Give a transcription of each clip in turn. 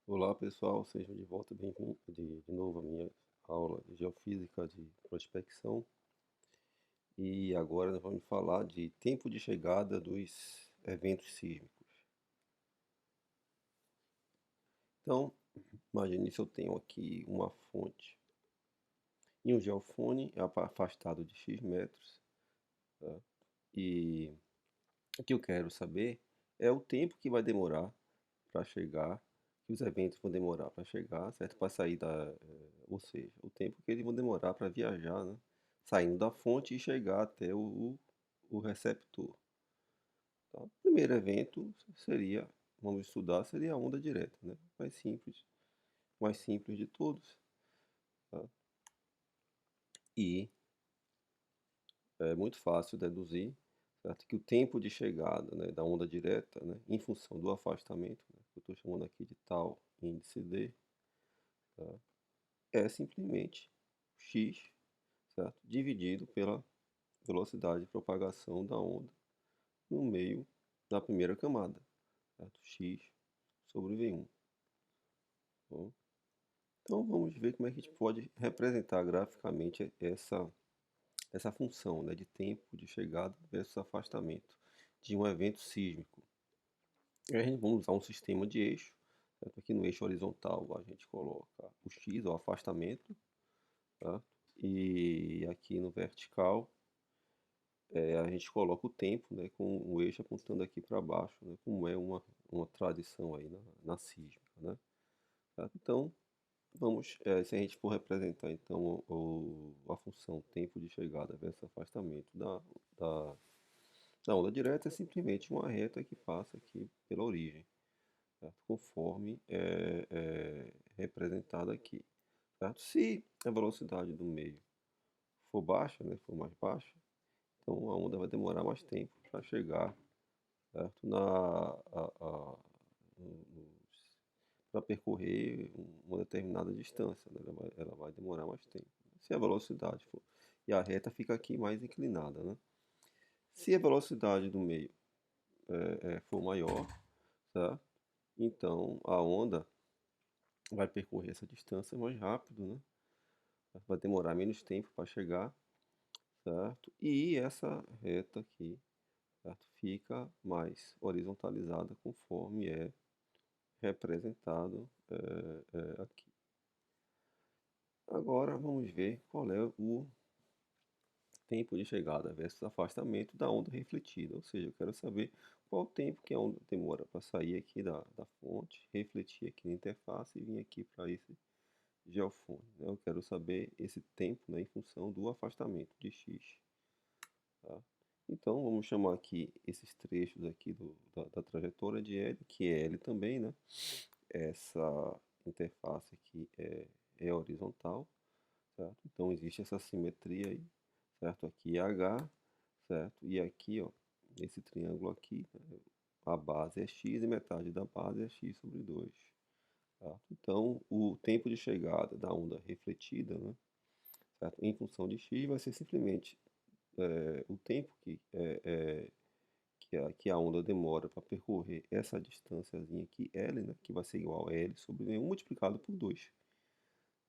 Olá pessoal, sejam de volta bem-vindos de novo à minha aula de Geofísica de Prospecção. E agora nós vamos falar de tempo de chegada dos eventos sísmicos. Então, imagine se eu tenho aqui uma fonte e um geofone afastado de X metros, tá? E o que eu quero saber é o tempo que vai demorar para chegar, que os eventos vão demorar para chegar, certo? Para sair ou seja, o tempo que eles vão demorar para viajar, né? Saindo da fonte e chegar até o receptor. Tá? O primeiro evento seria, vamos estudar, seria a onda direta, né? Mais simples de todos, tá? E é muito fácil deduzir, certo? Que o tempo de chegada, né, da onda direta, né, em função do afastamento, né, que eu estou chamando aqui de tal índice D, tá? É simplesmente x, certo? Dividido pela velocidade de propagação da onda no meio da primeira camada, certo? X sobre V1. Bom, então vamos ver como é que a gente pode representar graficamente essa função, né, de tempo de chegada versus afastamento de um evento sísmico. E a gente vamos usar um sistema de eixo, certo? Aqui no eixo horizontal a gente coloca o x, o afastamento, tá? E aqui no vertical a gente coloca o tempo, né, com o eixo apontando aqui para baixo, né, como é uma tradição aí na sísmica, né? Tá? Então, se a gente for representar então a função tempo de chegada versus afastamento da, da onda direta, é simplesmente uma reta que passa aqui pela origem, certo? Conforme é representado aqui, certo? Se a velocidade do meio for baixa, né, for mais baixa, então a onda vai demorar mais tempo para chegar, certo? Para percorrer uma determinada distância, né? Ela vai demorar mais tempo. Se a velocidade for. E a reta fica aqui mais inclinada, né? Se a velocidade do meio for maior, certo? Então a onda vai percorrer essa distância mais rápido, né? Vai demorar menos tempo para chegar, certo? E essa reta aqui, certo? Fica mais horizontalizada conforme é representado aqui. Agora vamos ver qual é o tempo de chegada versus afastamento da onda refletida. Ou seja, eu quero saber qual o tempo que a onda demora para sair aqui da fonte, refletir aqui na interface e vir aqui para esse geofone, né? Eu quero saber esse tempo, né, em função do afastamento de x. Tá? Então vamos chamar aqui esses trechos aqui da trajetória de L, que é L também, né? Essa interface aqui é horizontal, certo? Então existe essa simetria aí, certo? Aqui é H, certo? E aqui, ó, esse triângulo aqui, né, a base é x e metade da base é x sobre 2. Certo? Então, o tempo de chegada da onda refletida, né, certo? Em função de x, vai ser simplesmente o tempo que a onda demora para percorrer essa distânciazinha aqui, L, né, que vai ser igual a L sobre V1 multiplicado por 2.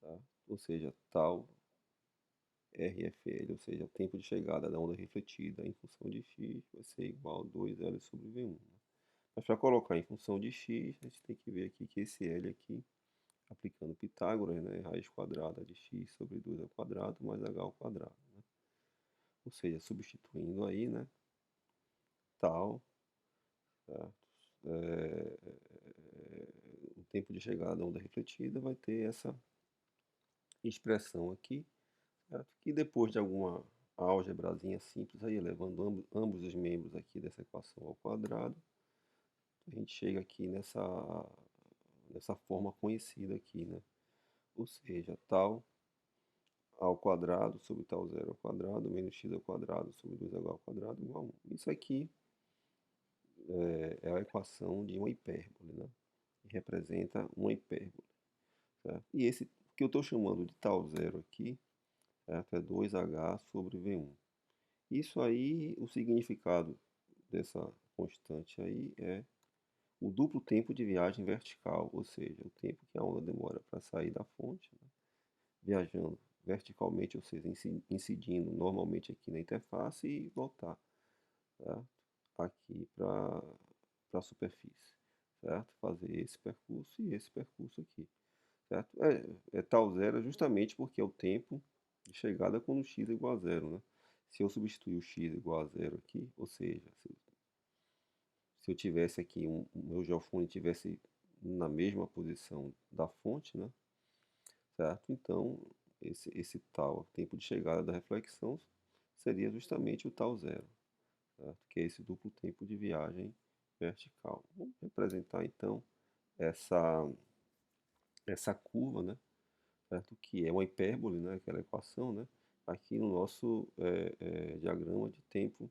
Tá? Ou seja, tal RFL, ou seja, o tempo de chegada da onda refletida em função de x vai ser igual a 2L sobre V1. Né? Mas para colocar em função de x, a gente tem que ver aqui que esse L aqui, aplicando Pitágoras, né, raiz quadrada de x sobre 2 ao quadrado mais h ao quadrado. Né? Ou seja, substituindo aí, né, tal, certo? O tempo de chegada da onda refletida vai ter essa expressão aqui, certo? Que depois de alguma álgebrazinha simples aí, levando ambos os membros aqui dessa equação ao quadrado, a gente chega aqui nessa forma conhecida aqui, né? Ou seja, tal ao quadrado sobre tal zero ao quadrado menos x ao quadrado sobre 2h ao quadrado igual a 1. Isso aqui é a equação de uma hipérbole, né? Que representa uma hipérbole, certo? E esse que eu estou chamando de tal zero aqui, certo? É 2h sobre V1. Isso aí, o significado dessa constante aí é o duplo tempo de viagem vertical, ou seja, o tempo que a onda demora para sair da fonte, né, viajando verticalmente, ou seja, incidindo normalmente aqui na interface e voltar, certo? Aqui para a superfície, certo? Fazer esse percurso e esse percurso aqui, certo? É tal zero justamente porque é o tempo de chegada quando x é igual a zero, né? Se eu substituir o x igual a zero aqui, ou seja, se eu tivesse aqui, o meu geofone tivesse na mesma posição da fonte, né? Certo? Então, esse tal tempo de chegada da reflexão seria justamente o tal zero, certo? Que é esse duplo tempo de viagem vertical. Vamos representar então essa, essa curva, né? Certo? Que é uma hipérbole, né? Aquela equação, né? Aqui no nosso diagrama de tempo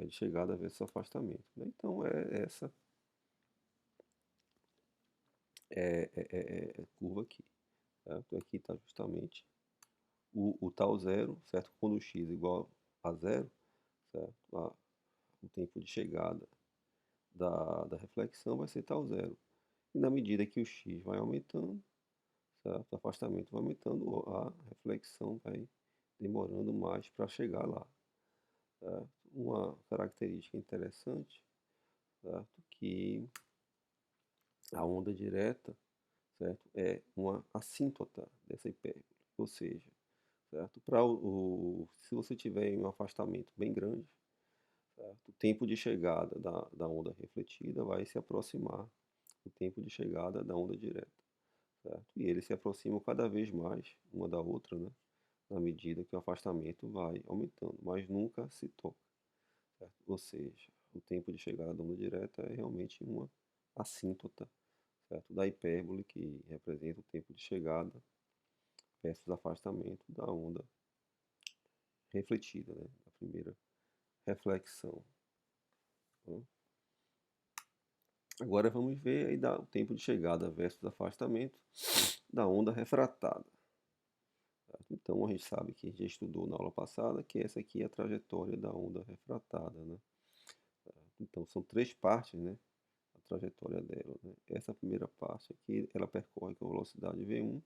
de chegada versus afastamento, né? Então, essa curva aqui, certo? Aqui está justamente o tal zero, certo? Quando o x é igual a zero, certo? O tempo de chegada da reflexão vai ser tal zero. E na medida que o x vai aumentando, certo? O afastamento vai aumentando, a reflexão vai demorando mais para chegar lá, certo? Uma característica interessante, certo? Que a onda direta, certo? É uma assíntota dessa hipérbole, ou seja, certo? Se você tiver um afastamento bem grande, certo? O tempo de chegada da onda refletida vai se aproximar do tempo de chegada da onda direta, certo? E eles se aproximam cada vez mais uma da outra, né? Na medida que o afastamento vai aumentando, mas nunca se toca, certo? Ou seja, o tempo de chegada da onda direta é realmente uma assíntota, certo? Da hipérbole que representa o tempo de chegada versus afastamento da onda refletida, né? Da primeira reflexão, né? Agora vamos ver aí o tempo de chegada versus afastamento da onda refratada, certo? Então a gente sabe que a gente já estudou na aula passada que essa aqui é a trajetória da onda refratada, né? Então são três partes, né? A trajetória dela, né? Essa primeira parte aqui ela percorre com velocidade v1,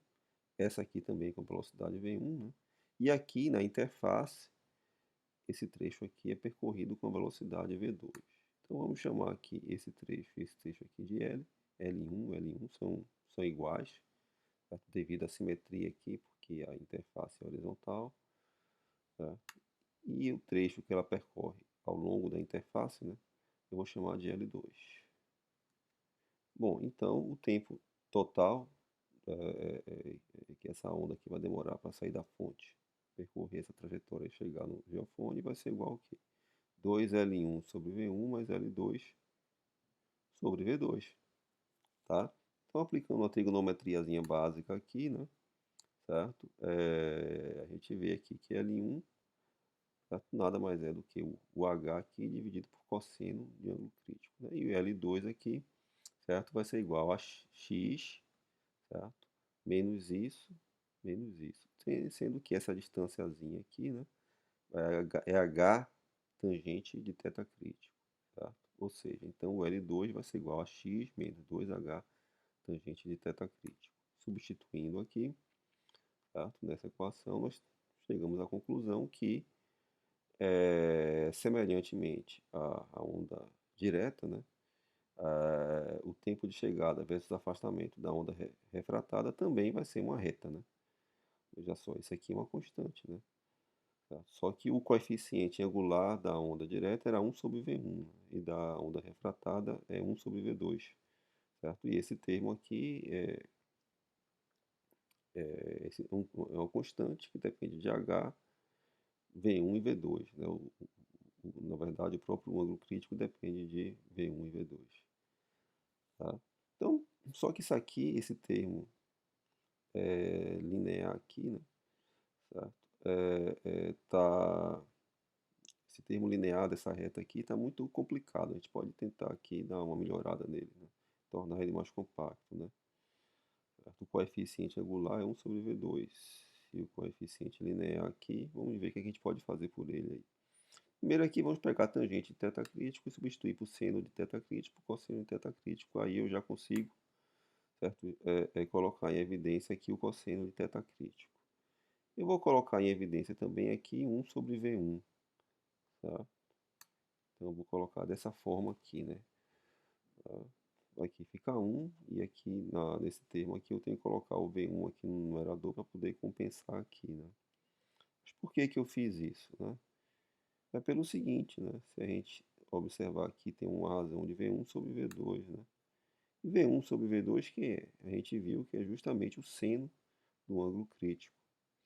essa aqui também com velocidade v1, né? E aqui na interface esse trecho aqui é percorrido com velocidade v2. Então vamos chamar aqui esse trecho aqui de L, L1, L1 são iguais, certo? Devido à simetria aqui, porque a interface é horizontal, certo? E o trecho que ela percorre ao longo da interface, né, eu vou chamar de L2. Bom, então o tempo total que essa onda aqui vai demorar para sair da fonte, percorrer essa trajetória e chegar no geofone, vai ser igual ao quê? 2L1 sobre V1 mais L2 sobre V2, tá? Então, aplicando uma trigonometriazinha básica aqui, né? Certo? A gente vê aqui que L1, certo? Nada mais é do que o H aqui dividido por cosseno de ângulo crítico, né? E o L2 aqui, certo? Vai ser igual a x, certo? Menos isso. Sendo que essa distânciazinha aqui, né? É H tangente de θ crítico, certo? Ou seja, então o L2 vai ser igual a x menos 2H tangente de θ crítico. Substituindo aqui, certo? Nessa equação, nós chegamos à conclusão que, semelhantemente à onda direta, né? O tempo de chegada versus afastamento da onda refratada também vai ser uma reta, né? Veja só, isso aqui é uma constante, né? Tá? Só que o coeficiente angular da onda direta era 1 sobre V1, né? E da onda refratada é 1 sobre V2, certo? E esse termo aqui é uma constante que depende de H, V1 e V2, né? Na verdade, o próprio ângulo crítico depende de V1 e V2, tá? Então, só que isso aqui, esse termo linear aqui, né? Certo? Esse termo linear dessa reta aqui está muito complicado. A gente pode tentar aqui dar uma melhorada nele, né? Tornar ele mais compacto, né? Certo? O coeficiente angular é 1 sobre V2. E o coeficiente linear aqui, vamos ver o que a gente pode fazer por ele aí. Primeiro aqui vamos pegar a tangente de θ crítico e substituir por seno de θ crítico por cosseno de θ crítico. Aí eu já consigo, certo? Colocar em evidência aqui o cosseno de θ crítico. Eu vou colocar em evidência também aqui 1 sobre V1, tá? Então eu vou colocar dessa forma aqui, né? Tá? Aqui fica 1 e aqui nesse termo aqui eu tenho que colocar o V1 aqui no numerador para poder compensar aqui, né? Mas por que que eu fiz isso, né? É pelo seguinte, né? Se a gente observar aqui, tem uma razão de V1 sobre V2, né? E V1 sobre V2 que é? A gente viu que é justamente o seno do ângulo crítico,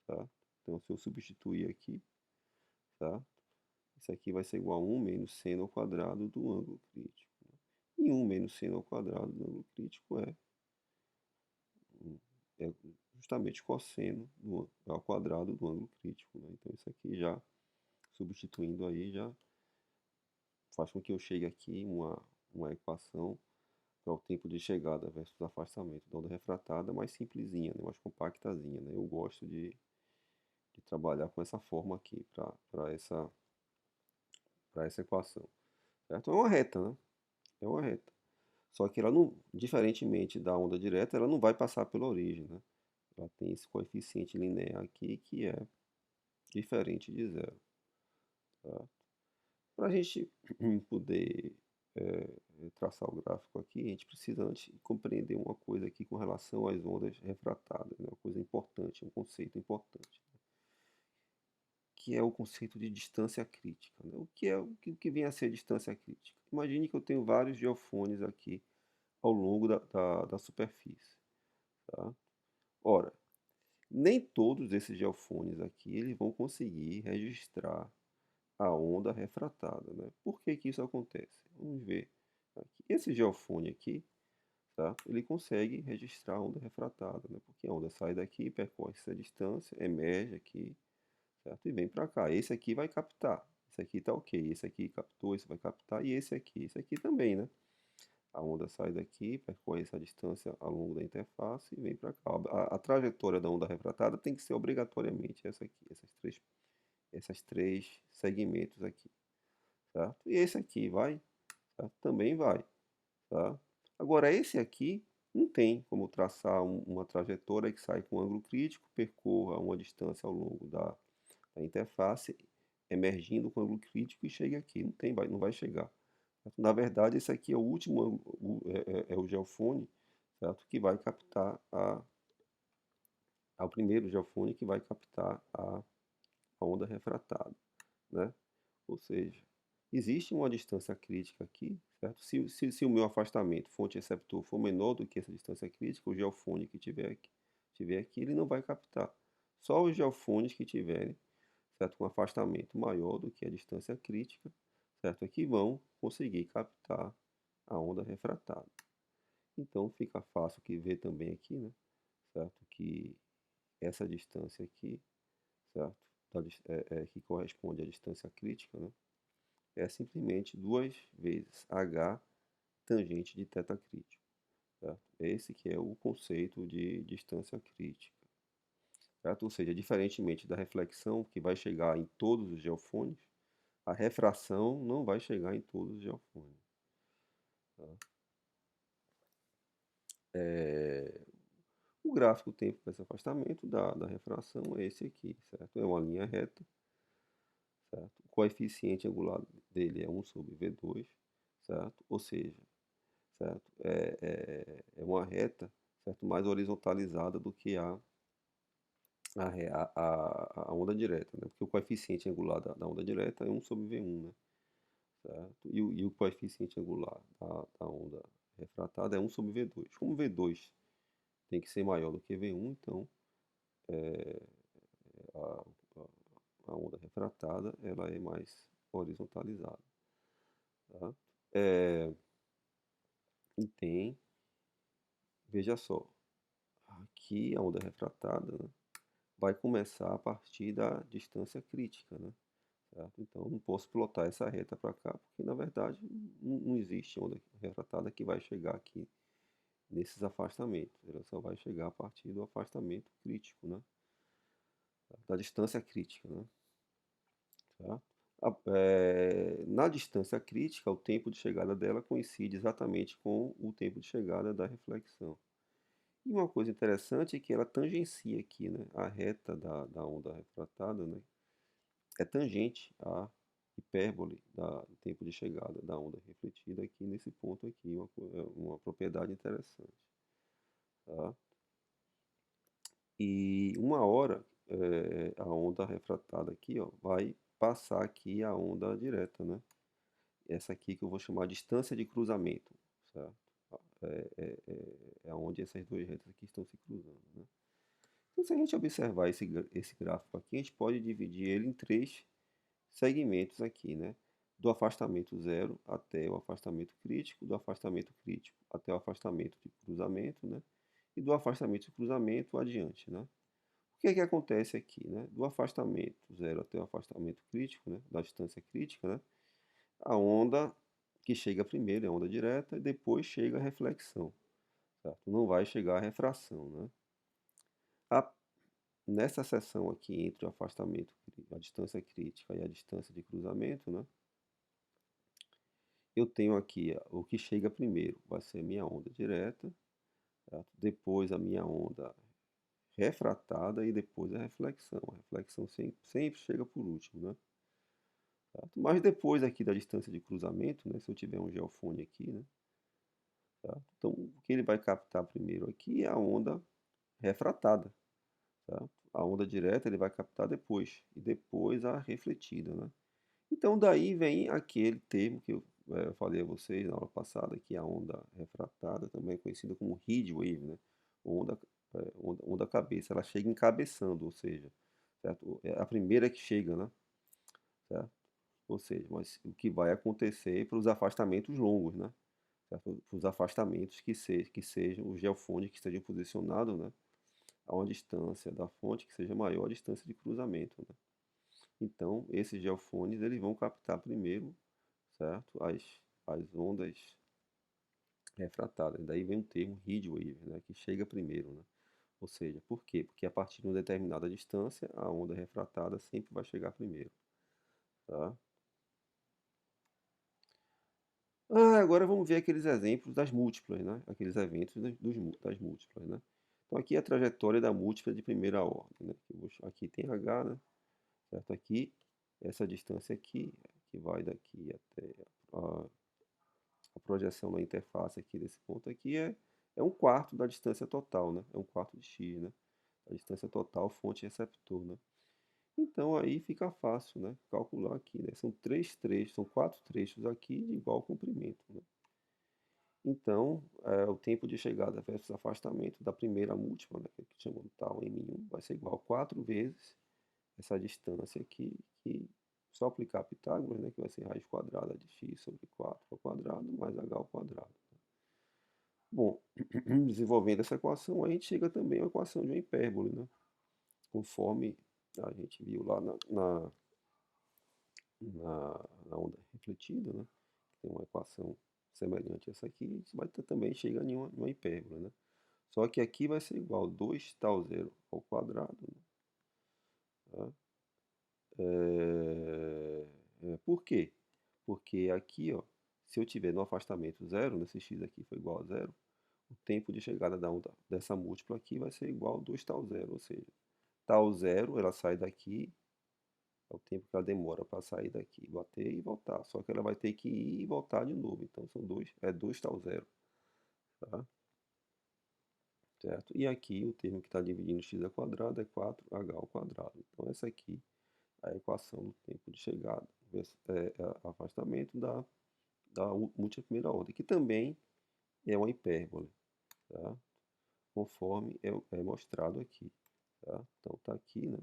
tá? Então, se eu substituir aqui, tá? Isso aqui vai ser igual a 1 menos seno ao quadrado do ângulo crítico, né? E 1 menos seno ao quadrado do ângulo crítico é justamente cosseno ao quadrado do ângulo crítico, né? Então, isso aqui já, substituindo aí, já faz com que eu chegue aqui uma equação para o tempo de chegada versus afastamento da onda refratada mais simplesinha, né? Mais compactazinha, né? Eu gosto de trabalhar com essa forma aqui para essa equação, certo? É uma reta, né? É uma reta. Só que ela não, diferentemente da onda direta, ela não vai passar pela origem, né? Ela tem esse coeficiente linear aqui que é diferente de zero, tá? Para a gente poder traçar o gráfico aqui, a gente precisa antes compreender uma coisa aqui com relação às ondas refratadas, né? Uma coisa importante, um conceito importante, né? Que é o conceito de distância crítica, né? O que vem a ser distância crítica? Imagine que eu tenho vários geofones aqui ao longo da superfície, tá? Ora, nem todos esses geofones aqui eles vão conseguir registrar a onda refratada, né? Por que que isso acontece? Vamos ver aqui. Esse geofone aqui, tá? Ele consegue registrar a onda refratada, né? Porque a onda sai daqui, percorre essa distância, emerge aqui, certo? E vem para cá. Esse aqui vai captar. Esse aqui tá ok. Esse aqui captou, esse vai captar e esse aqui também, né? A onda sai daqui, percorre essa distância ao longo da interface e vem para cá. A trajetória da onda refratada tem que ser obrigatoriamente essa aqui, essas três segmentos aqui, certo? E esse aqui vai, certo? Também vai, tá? Agora esse aqui não tem como traçar uma trajetória que sai com ângulo crítico, percorra uma distância ao longo da interface, emergindo com ângulo crítico e chegue aqui. Não tem, não vai chegar. Na verdade, esse aqui é o último ângulo, é o geofone, certo? Que vai captar é o primeiro geofone que vai captar a onda refratada, né? Ou seja, existe uma distância crítica aqui, certo? Se o meu afastamento fonte-receptor for menor do que essa distância crítica, o geofone que tiver aqui, ele não vai captar. Só os geofones que tiverem, certo, um afastamento maior do que a distância crítica, certo, é que vão conseguir captar a onda refratada. Então fica fácil que ver também aqui, né, certo, que essa distância aqui, certo, que corresponde à distância crítica, né, é simplesmente 2 vezes h tangente de θ crítico, certo? Esse que é o conceito de distância crítica, certo? Ou seja, diferentemente da reflexão, que vai chegar em todos os geofones, a refração não vai chegar em todos os geofones, tá? O gráfico tempo desse afastamento da refração é esse aqui, certo? É uma linha reta, certo? O coeficiente angular dele é 1 sobre V2, certo? Ou seja, certo? É uma reta, certo? Mais horizontalizada do que a onda direta, né? Porque o coeficiente angular da onda direta é 1 sobre V1, né? Certo? E o coeficiente angular da onda refratada é 1 sobre V2. Como V2 tem que ser maior do que V1, então a, a onda refratada ela é mais horizontalizada, tá? É, e tem, veja só, aqui a onda refratada, né, vai começar a partir da distância crítica, né? Certo? Então não posso plotar essa reta para cá, porque na verdade não existe onda refratada que vai chegar aqui nesses afastamentos. Ela só vai chegar a partir do afastamento crítico, né? Da distância crítica, né? Tá? Na distância crítica, o tempo de chegada dela coincide exatamente com o tempo de chegada da reflexão. E uma coisa interessante é que ela tangencia aqui, né? A reta da onda refratada, né? É tangente à hipérbole do tempo de chegada da onda refletida aqui nesse ponto aqui, uma propriedade interessante, tá? E uma hora, a onda refratada aqui, ó, vai passar aqui a onda direta, né? Essa aqui que eu vou chamar de distância de cruzamento, certo? É onde essas duas retas aqui estão se cruzando, né? Então, se a gente observar esse gráfico aqui, a gente pode dividir ele em três segmentos aqui, né? Do afastamento zero até o afastamento crítico, do afastamento crítico até o afastamento de cruzamento, né? E do afastamento de cruzamento adiante, né? O que é que acontece aqui, né? Do afastamento zero até o afastamento crítico, né? Da distância crítica, né? A onda que chega primeiro é a onda direta e depois chega a reflexão, certo? Não vai chegar a refração, né? A, Nessa seção aqui entre o afastamento, a distância crítica e a distância de cruzamento, né? Eu tenho aqui o que chega primeiro vai ser a minha onda direta, certo? Depois a minha onda refratada e depois a reflexão. A reflexão sempre chega por último, né? Certo? Mas depois aqui da distância de cruzamento, né? Se eu tiver um geofone aqui, né? Certo? Então o que ele vai captar primeiro aqui é a onda refratada, certo? A onda direta ele vai captar depois e depois a refletida, né? Então daí vem aquele termo que eu falei a vocês na aula passada, que é a onda refratada, também conhecida como heat wave, né? Onda, onda cabeça, ela chega encabeçando, ou seja, certo? É a primeira que chega, né? Certo? Ou seja, mas o que vai acontecer para os afastamentos longos, né? Certo? Para os afastamentos que sejam os geofones que estejam posicionados, né? A uma distância da fonte que seja maior a distância de cruzamento, né? Então, esses geofones eles vão captar primeiro, certo? As ondas refratadas. Daí vem o termo heat wave, né? Que chega primeiro, né? Ou seja, por quê? Porque a partir de uma determinada distância, a onda refratada sempre vai chegar primeiro, tá? Agora vamos ver aqueles exemplos das múltiplas, né? Aqueles eventos das múltiplas, né? Então aqui é a trajetória da múltipla de primeira ordem, né? Aqui tem H, né? Certo? Aqui, essa distância aqui, que vai daqui até a, a projeção da interface aqui desse ponto aqui é um quarto da distância total, né? É um quarto de x, né? A distância total fonte-receptor, né? Então aí fica fácil, né? Calcular aqui, né? São são quatro trechos aqui de igual comprimento, né? Então, o tempo de chegada versus afastamento da primeira múltipla, né, que chamamos de tal M1, vai ser igual a 4 vezes essa distância aqui, que só aplicar Pitágoras, né, que vai ser raiz quadrada de x sobre 4 ao quadrado mais h ao quadrado. Bom, desenvolvendo essa equação, a gente chega também à equação de uma hipérbole, né, conforme a gente viu lá na onda refletida, né, tem uma equação semelhante a essa aqui, isso vai ter, também chega em uma hipérbole, né. Só que aqui vai ser igual a 2 tal zero ao quadrado, né, tá? Por quê? Porque aqui, ó, se eu tiver no afastamento zero, nesse x aqui foi igual a zero, o tempo de chegada da onda dessa múltipla aqui vai ser igual a 2 tal zero, ou seja, tal zero ela sai daqui, é o tempo que ela demora para sair daqui, bater e voltar. Só que ela vai ter que ir e voltar de novo, então são 2 tal zero, tá? Certo? E aqui o termo que está dividindo x ao quadrado é 4h ao quadrado. Então essa aqui é a equação do tempo de chegada, afastamento da múltipla primeira ordem, que também é uma hipérbole, tá? Conforme é mostrado aqui, tá? Então está aqui, né?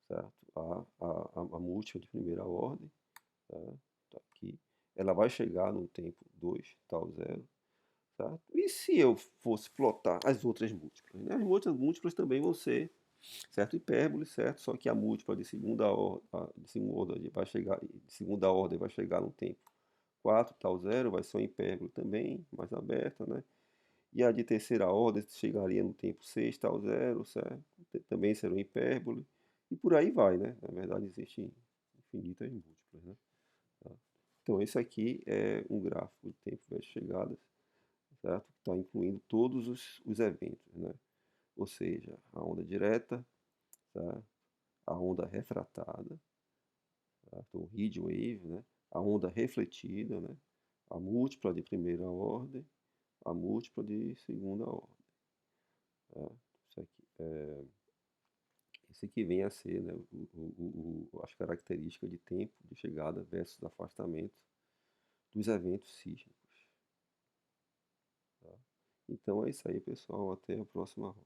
Certo? A múltipla de primeira ordem, tá? Tá aqui. Ela vai chegar no tempo 2 tal zero, certo? E se eu fosse plotar as outras múltiplas, né? As outras múltiplas também vão ser, certo? Hipérbole, certo? Só que a múltipla de segunda ordem, segunda ordem vai chegar no tempo 4 tal zero, vai ser uma hipérbole também, mais aberta, né? E a de terceira ordem chegaria no tempo 6 tal zero, certo? Também será uma hipérbole. E por aí vai, né? Na verdade, existe infinitas múltiplas, né? Tá? Então, esse aqui é um gráfico de tempo vezes chegadas, certo? Que está incluindo todos os eventos, né? Ou seja, a onda direta, certo? A onda refratada, certo? O heat wave, né? A onda refletida, né? A múltipla de primeira ordem, a múltipla de segunda ordem. Tá? Isso aqui, esse aqui vem a ser, né, as características de tempo de chegada versus afastamento dos eventos sísmicos. Tá? Então é isso aí, pessoal. Até a próxima.